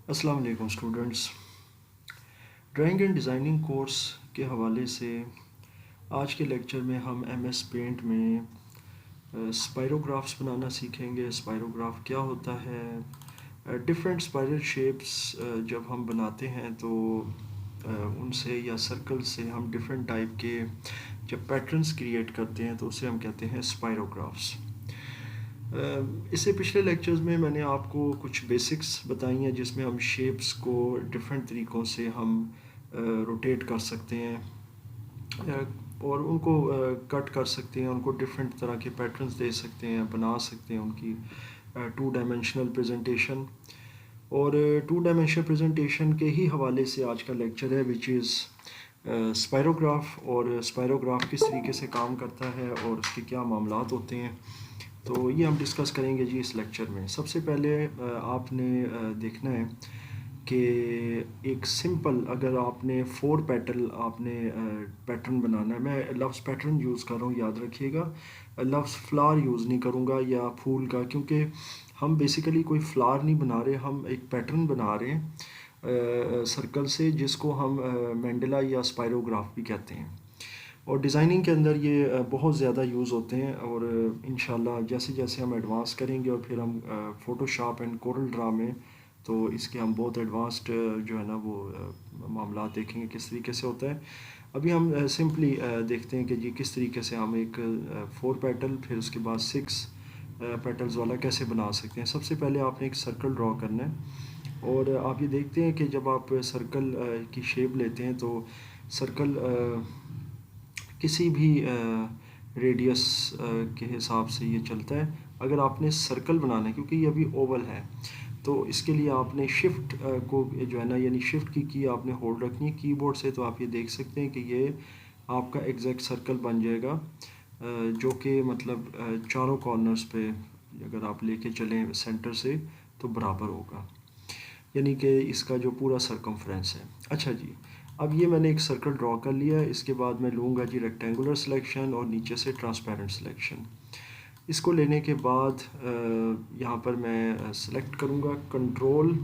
अस्सलाम वालेकुम students. Drawing and designing course के हवाले से आज के लेक्चर में हम एमएस पेंट में स्पायरोग्राफ्स बनाना सीखेंगे। स्पायरोग्राफ क्या होता है, डिफरेंट स्पाइरल शेप्स जब हम बनाते हैं तो उनसे या सर्कल से हम डिफरेंट टाइप के जब पैटर्न्स क्रिएट करते हैं तो उसे हम कहते हैं स्पायरोग्राफ्स। इससे पिछले लेक्चर्स में मैंने आपको कुछ बेसिक्स बताई हैं जिसमें हम शेप्स को डिफरेंट तरीक़ों से हम रोटेट कर सकते हैं और उनको कट कर सकते हैं, उनको डिफरेंट तरह के पैटर्न्स दे सकते हैं, बना सकते हैं उनकी टू डायमेंशनल प्रेजेंटेशन। और टू डायमेंशनल प्रेजेंटेशन के ही हवाले से आज का लेक्चर है विच इज़ स्पायरोग्राफ, और स्पायरोग्राफ किस तरीके से काम करता है और उसके क्या मामलात होते हैं, तो ये हम डिस्कस करेंगे जी इस लेक्चर में। सबसे पहले आपने देखना है कि एक सिंपल, अगर आपने 4 पेटल आपने पैटर्न बनाना है, मैं लफ्ज़ पैटर्न यूज़ कर रहा हूँ, याद रखिएगा, लफ्ज़ फ्लावर यूज़ नहीं करूँगा या फूल का, क्योंकि हम बेसिकली कोई फ्लावर नहीं बना रहे, हम एक पैटर्न बना रहे हैं सर्कल से, जिसको हम मैंडेला या स्पायरोग्राफ भी कहते हैं। और डिज़ाइनिंग के अंदर ये बहुत ज़्यादा यूज़ होते हैं, और इंशाल्लाह जैसे जैसे हम एडवांस करेंगे और फिर हम फ़ोटोशॉप एंड कोरल ड्रा में, तो इसके हम बहुत एडवांस्ड जो है ना वो मामला देखेंगे किस तरीके से होता है। अभी हम सिंपली देखते हैं कि जी किस तरीके से हम एक 4 पेटल फिर उसके बाद 6 पेटल्स वाला कैसे बना सकते हैं। सबसे पहले आपने एक सर्कल ड्रॉ करना है, और आप ये देखते हैं कि जब आप सर्कल की शेप लेते हैं तो सर्कल किसी भी रेडियस के हिसाब से ये चलता है। अगर आपने सर्कल बनाना है, क्योंकि ये अभी ओवल है, तो इसके लिए आपने शिफ्ट को जो है ना, यानी शिफ्ट की आपने होल्ड रखनी है कीबोर्ड से, तो आप ये देख सकते हैं कि ये आपका एग्जैक्ट सर्कल बन जाएगा, जो कि मतलब चारों कॉर्नर्स पे अगर आप लेके चलें सेंटर से तो बराबर होगा, यानी कि इसका जो पूरा सरकमफ्रेंस है। अच्छा जी, अब ये मैंने एक सर्कल ड्रॉ कर लिया है। इसके बाद मैं लूँगा जी रेक्टेंगुलर सिलेक्शन और नीचे से ट्रांसपेरेंट सिलेक्शन। इसको लेने के बाद यहाँ पर मैं सेलेक्ट करूँगा, कंट्रोल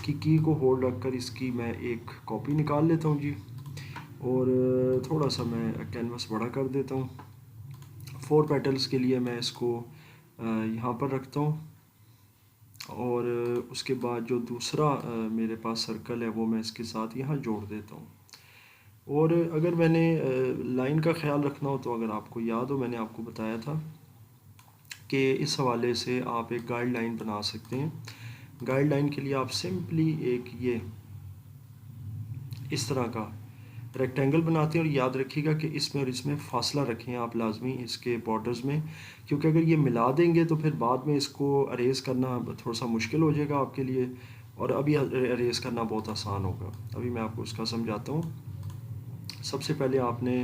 की को होल्ड रखकर इसकी मैं एक कॉपी निकाल लेता हूँ जी, और थोड़ा सा मैं कैनवस बड़ा कर देता हूँ। 4 पेटल्स के लिए मैं इसको यहाँ पर रखता हूँ, और उसके बाद जो दूसरा मेरे पास सर्कल है वो मैं इसके साथ यहाँ जोड़ देता हूँ। और अगर मैंने लाइन का ख़्याल रखना हो, तो अगर आपको याद हो मैंने आपको बताया था कि इस हवाले से आप एक गाइडलाइन बना सकते हैं। गाइडलाइन के लिए आप सिंपली एक ये इस तरह का रेक्टेंगल बनाते हैं, और याद रखिएगा कि इसमें और इसमें फ़ासला रखें आप लाजमी इसके बॉर्डर्स में, क्योंकि अगर ये मिला देंगे तो फिर बाद में इसको अरेज़ करना थोड़ा सा मुश्किल हो जाएगा आपके लिए, और अभी अरेज़ करना बहुत आसान होगा। अभी मैं आपको इसका समझाता हूँ। सबसे पहले आपने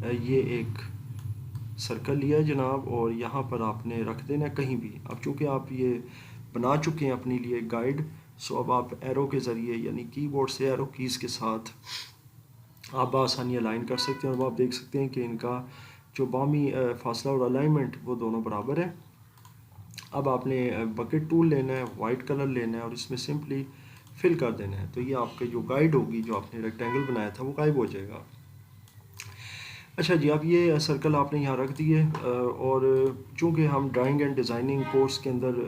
ये एक सर्कल लिया है जनाब, और यहाँ पर आपने रख देना कहीं भी। अब चूँकि आप ये बना चुके हैं अपने लिए गाइड, सो अब आप एरो के ज़रिए यानी कीबोर्ड से एरो कीज़ के साथ आप आसानी अलाइन कर सकते हैं, और वो आप देख सकते हैं कि इनका जो बामी फासला और अलाइनमेंट वो दोनों बराबर है। अब आपने बकेट टूल लेना है, वाइट कलर लेना है, और इसमें सिंपली फिल कर देना है, तो ये आपका जो गाइड होगी, जो आपने रेक्टेंगल बनाया था वो गायब हो जाएगा। अच्छा जी, अब ये सर्कल आपने यहाँ रख दिए, और चूँकि हम ड्राइंग एंड डिज़ाइनिंग कोर्स के अंदर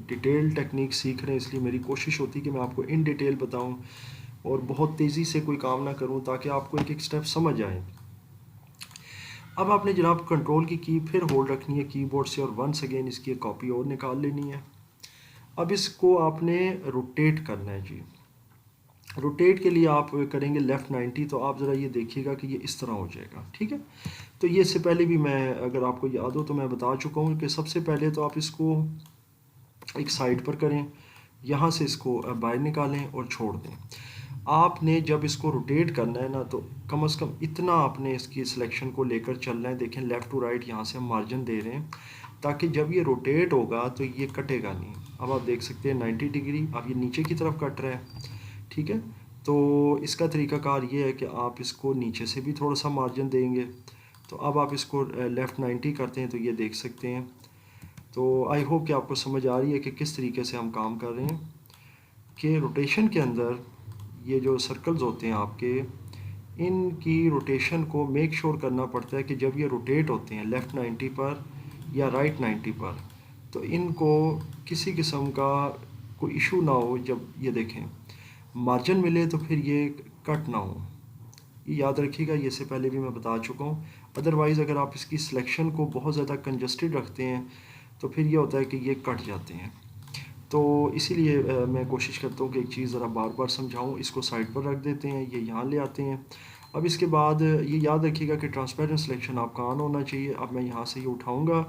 डिटेल टेक्निक सीख रहे हैं, इसलिए मेरी कोशिश होती है कि मैं आपको इन डिटेल बताऊँ और बहुत तेज़ी से कोई काम ना करूँ, ताकि आपको एक एक स्टेप समझ आए। अब आपने जनाब कंट्रोल की फिर होल्ड रखनी है कीबोर्ड से, और वंस अगेन इसकी एक कॉपी और निकाल लेनी है। अब इसको आपने रोटेट करना है जी। रोटेट के लिए आप करेंगे लेफ़्ट 90, तो आप ज़रा ये देखिएगा कि ये इस तरह हो जाएगा, ठीक है। तो ये इससे पहले भी मैं, अगर आपको याद हो तो मैं बता चुका हूँ कि सबसे पहले तो आप इसको एक साइड पर करें, यहाँ से इसको बाहर निकालें और छोड़ दें। आपने जब इसको रोटेट करना है ना, तो कम से कम इतना आपने इसकी सिलेक्शन को लेकर चलना है। देखें लेफ़्ट टू राइट यहाँ से हम मार्जिन दे रहे हैं, ताकि जब ये रोटेट होगा तो ये कटेगा नहीं। अब आप देख सकते हैं 90 डिग्री, अब ये नीचे की तरफ कट रहा है, ठीक है। तो इसका तरीकाकार ये है कि आप इसको नीचे से भी थोड़ा सा मार्जिन देंगे। तो अब आप इसको लेफ़्ट 90 करते हैं, तो ये देख सकते हैं। तो आई होप कि आपको समझ आ रही है कि किस तरीके से हम काम कर रहे हैं, कि रोटेशन के अंदर ये जो सर्कल्स होते हैं आपके, इनकी रोटेशन को मेक श्योर करना पड़ता है कि जब ये रोटेट होते हैं लेफ़्ट 90 पर या राइट 90 पर, तो इनको किसी किस्म का कोई इशू ना हो। जब ये देखें मार्जिन मिले तो फिर ये कट ना हो, ये याद रखिएगा। ये से पहले भी मैं बता चुका हूँ। अदरवाइज़ अगर आप इसकी सिलेक्शन को बहुत ज़्यादा कंजस्टेड रखते हैं तो फिर ये होता है कि ये कट जाते हैं। तो इसीलिए मैं कोशिश करता हूँ कि एक चीज़ ज़रा बार बार समझाऊँ। इसको साइड पर रख देते हैं, ये यहाँ ले आते हैं। अब इसके बाद ये याद रखिएगा कि ट्रांसपेरेंट सिलेक्शन आपका ऑन होना चाहिए। अब मैं यहाँ से ये उठाऊँगा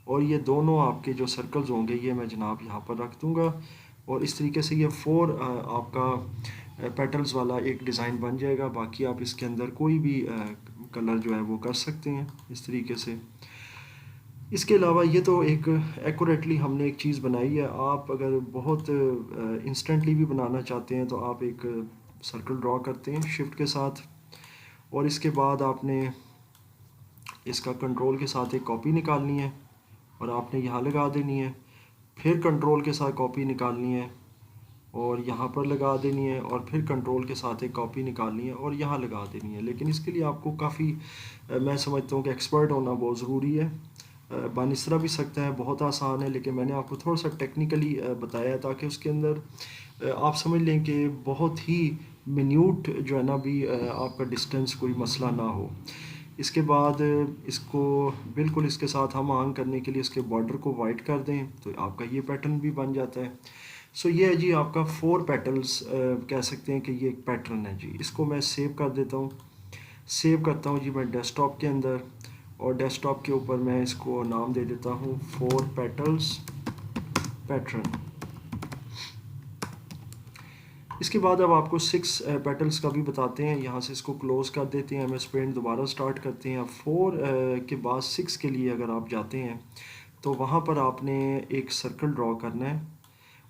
और ये दोनों आपके जो सर्कल्स होंगे ये मैं जनाब यहाँ पर रख दूँगा, और इस तरीके से ये 4 आपका पेटल्स वाला एक डिज़ाइन बन जाएगा। बाकी आप इसके अंदर कोई भी कलर जो है वो कर सकते हैं इस तरीके से। इसके अलावा ये तो एक एक्यूरेटली हमने एक चीज़ बनाई है। आप अगर बहुत इंस्टेंटली भी बनाना चाहते हैं तो आप एक सर्कल ड्रॉ करते हैं शिफ्ट के साथ, और इसके बाद आपने इसका कंट्रोल के साथ एक कॉपी निकालनी है और आपने यहाँ लगा देनी है। फिर कंट्रोल के साथ कॉपी निकालनी है और यहाँ पर लगा देनी है, और फिर कंट्रोल के साथ एक कॉपी निकालनी है और यहाँ लगा देनी है। लेकिन इसके लिए आपको काफ़ी मैं समझता हूँ कि एक्सपर्ट होना बहुत ज़रूरी है। बन इस तरह भी सकता है, बहुत आसान है, लेकिन मैंने आपको थोड़ा सा टेक्निकली बताया ताकि उसके अंदर आप समझ लें कि बहुत ही मिन्यूट जो है ना भी आपका डिस्टेंस कोई मसला ना हो। इसके बाद इसको बिल्कुल इसके साथ हम आंग करने के लिए इसके बॉर्डर को वाइट कर दें तो आपका ये पैटर्न भी बन जाता है। सो ये है जी आपका 4 पेटल्स, कह सकते हैं कि ये एक पैटर्न है जी। इसको मैं सेव कर देता हूँ, सेव करता हूँ जी मैं डेस्कटॉप के अंदर, और डेस्कटॉप के ऊपर मैं इसको नाम दे देता हूँ 4 पेटल्स पैटर्न। इसके बाद अब आपको 6 पेटल्स का भी बताते हैं। यहाँ से इसको क्लोज़ कर देते हैं, MS पेंट दोबारा स्टार्ट करते हैं। 4 के बाद 6 के लिए अगर आप जाते हैं तो वहाँ पर आपने एक सर्कल ड्रॉ करना है,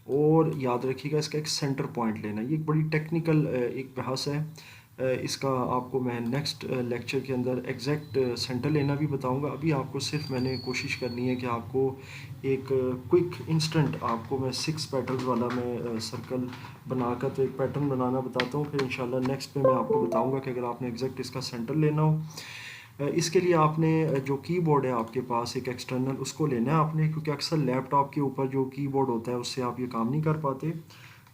और याद रखिएगा इसका एक सेंटर पॉइंट लेना है। ये एक बड़ी टेक्निकल एक बहस है। इसका आपको मैं नेक्स्ट लेक्चर के अंदर एग्जैक्ट सेंटर लेना भी बताऊंगा। अभी आपको सिर्फ मैंने कोशिश करनी है कि आपको एक क्विक इंस्टेंट आपको मैं 6 पेटल्स वाला मैं सर्कल बनाकर तो एक पैटर्न बनाना बताता हूँ। फिर इंशाल्लाह नेक्स्ट पे मैं आपको बताऊंगा कि अगर आपने एग्जैक्ट इसका सेंटर लेना हो, इसके लिए आपने जो कीबोर्ड है आपके पास एक एक्सटर्नल उसको लेना है आपने, क्योंकि अक्सर लैपटॉप के ऊपर जो कीबोर्ड होता है उससे आप ये काम नहीं कर पाते।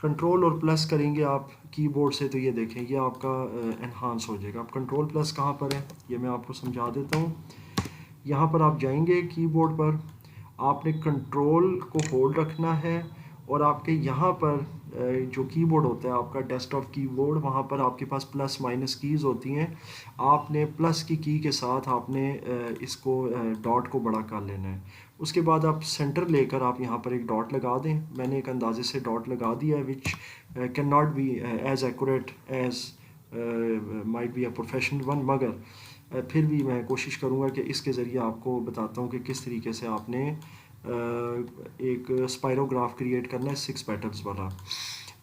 कंट्रोल और प्लस करेंगे आप कीबोर्ड से तो ये देखें ये आपका एनहांस हो जाएगा। अब कंट्रोल प्लस कहाँ पर है ये मैं आपको समझा देता हूँ। यहाँ पर आप जाएंगे कीबोर्ड पर, आपने कंट्रोल को होल्ड रखना है, और आपके यहाँ पर जो कीबोर्ड होता है आपका डेस्कटॉप कीबोर्ड, वहाँ पर आपके पास प्लस माइनस कीज़ होती हैं। आपने प्लस की के साथ आपने इसको डॉट को बड़ा कर लेना है। उसके बाद आप सेंटर लेकर आप यहाँ पर एक डॉट लगा दें। मैंने एक अंदाजे से डॉट लगा दिया है, which can not be as accurate as might be a professional one, मगर फिर भी मैं कोशिश करूँगा कि इसके ज़रिए आपको बताता हूँ कि किस तरीके से आपने एक स्पायरोग्राफ क्रिएट करना है 6 पेटल्स वाला।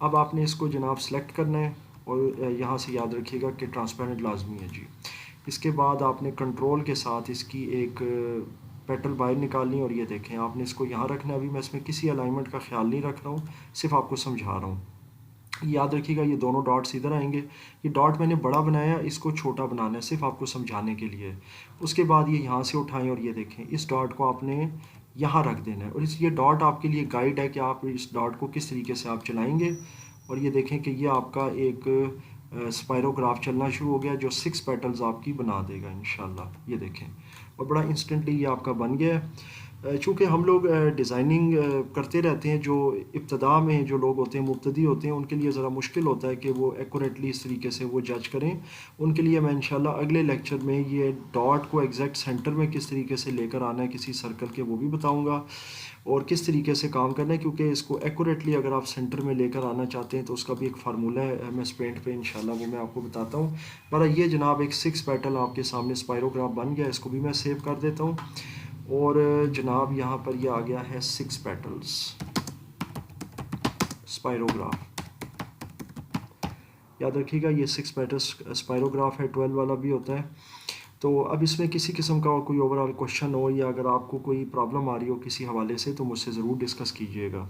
अब आपने इसको जनाब सेलेक्ट करना है, और यहाँ से याद रखिएगा कि ट्रांसपेरेंट लाजमी है जी। इसके बाद आपने कंट्रोल के साथ इसकी एक पेटल बाहर निकालनी, और ये देखें आपने इसको यहाँ रखना है। अभी मैं इसमें किसी अलाइनमेंट का ख्याल नहीं रख रहा हूँ, सिर्फ आपको समझा रहा हूँ। याद रखिएगा ये दोनों डॉट्स इधर आएंगे। ये डॉट मैंने बड़ा बनाया, इसको छोटा बनाना है सिर्फ आपको समझाने के लिए। उसके बाद ये यहाँ से उठाएं और ये देखें इस डॉट को आपने यहाँ रख देना है, और ये डॉट आपके लिए गाइड है कि आप इस डॉट को किस तरीके से आप चलाएंगे। और ये देखें कि ये आपका एक स्पायरोग्राफ चलना शुरू हो गया जो 6 पेटल्स आपकी बना देगा इंशाल्लाह। ये देखें और बड़ा इंस्टेंटली ये आपका बन गया है। चूँकि हम लोग डिज़ाइनिंग करते रहते हैं, जो इब्तदा में जो लोग होते हैं मुब्तदी होते हैं उनके लिए ज़रा मुश्किल होता है कि वो एक्यूरेटली इस तरीके से वो जज करें। उनके लिए मैं इंशाल्लाह अगले लेक्चर में ये डॉट को एग्जैक्ट सेंटर में किस तरीके से लेकर आना है किसी सर्कल के, वो भी बताऊंगा, और किस तरीके से काम करना है, क्योंकि इसको एक्यूरेटली अगर आप सेंटर में लेकर आना चाहते हैं तो उसका भी एक फार्मूला है MS पेंट पे इंशाल्लाह, वो मैं आपको बताता हूँ। पर ये जनाब एक 6 पेटल आपके सामने स्पायरोग्राफ बन गया, इसको भी मैं सेव कर देता हूँ। और जनाब यहाँ पर ये आ गया है 6 पेटल्स स्पायरोग्राफ। याद रखिएगा ये 6 पेटल्स स्पायरोग्राफ है, 12 वाला भी होता है। तो अब इसमें किसी किस्म का कोई ओवरऑल क्वेश्चन हो, या अगर आपको कोई प्रॉब्लम आ रही हो किसी हवाले से, तो मुझसे ज़रूर डिस्कस कीजिएगा।